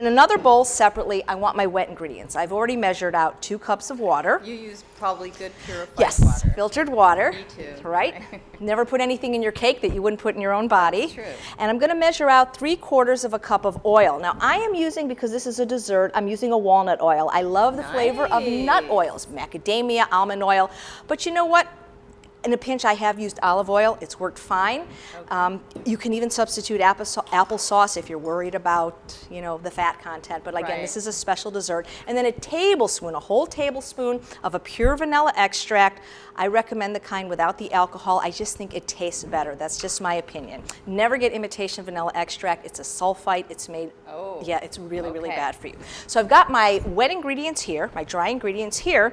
In another bowl separately, I want my wet ingredients. I've already measured out 2 cups of water. You use probably good purified yes, water. Yes, filtered water. Me too. Right? Never put anything in your cake that you wouldn't put in your own body. That's true. And I'm going to measure out 3/4 of a cup of oil. Now I am using, because this is a dessert, I'm using a walnut oil. I love the flavor of nut oils, macadamia, almond oil. But you know what? In a pinch, I have used olive oil. It's worked fine. Okay. You can even substitute applesauce if you're worried about, you know, the fat content. But again, this is a special dessert. And then a whole tablespoon of a pure vanilla extract. I recommend the kind without the alcohol. I just think it tastes better. That's just my opinion. Never get imitation vanilla extract. It's a sulfite. It's made, yeah, it's really, really bad for you. So I've got my wet ingredients here, my dry ingredients here.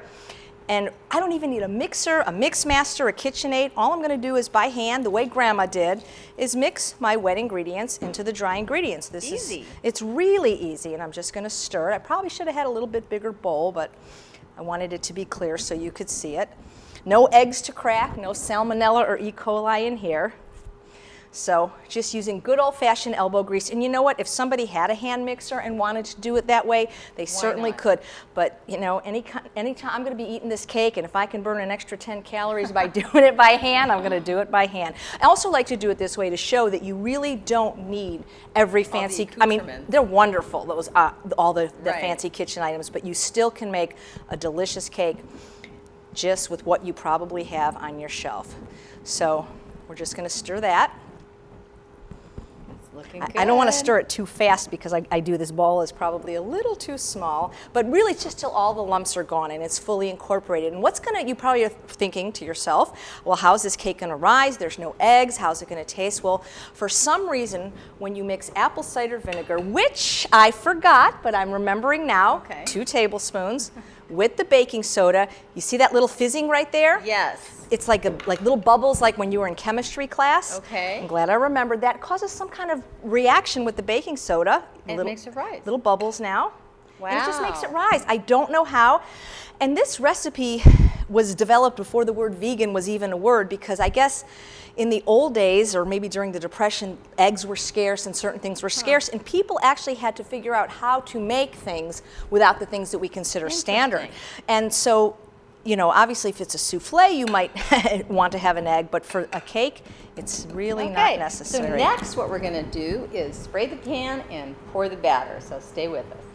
And I don't even need a mixer, a mix master, a KitchenAid. All I'm going to do is by hand, the way Grandma did, is mix my wet ingredients into the dry ingredients. It's really easy, and I'm just going to stir it. I probably should have had a little bit bigger bowl, but I wanted it to be clear so you could see it. No eggs to crack, no salmonella or E. coli in here. So just using good old-fashioned elbow grease. And you know what? If somebody had a hand mixer and wanted to do it that way, they certainly could. But you know, anytime I'm going to be eating this cake, and if I can burn an extra 10 calories by doing it by hand, I'm going to do it by hand. I also like to do it this way to show that you really don't need every fancy. I mean, they're wonderful, those all the fancy kitchen items, but you still can make a delicious cake just with what you probably have on your shelf. So we're just going to stir that. I don't want to stir it too fast because I do, this bowl is probably a little too small, but really it's just till all the lumps are gone and it's fully incorporated. And you probably are thinking to yourself, well, how's this cake going to rise? There's no eggs. How's it going to taste? Well, for some reason, when you mix apple cider vinegar, which I forgot, but I'm remembering now, 2 tablespoons, with the baking soda, you see that little fizzing right there? Yes. It's like little bubbles, like when you were in chemistry class. Okay. I'm glad I remembered that. It causes some kind of reaction with the baking soda. And it makes it rise. Little bubbles now. Wow. And it just makes it rise. I don't know how. And this recipe was developed before the word vegan was even a word, because I guess in the old days, or maybe during the Depression, eggs were scarce and certain things were scarce, and people actually had to figure out how to make things without the things that we consider standard. And so, you know, obviously if it's a souffle, you might want to have an egg, but for a cake, it's really not necessary. So next what we're going to do is spray the pan and pour the batter, so stay with us.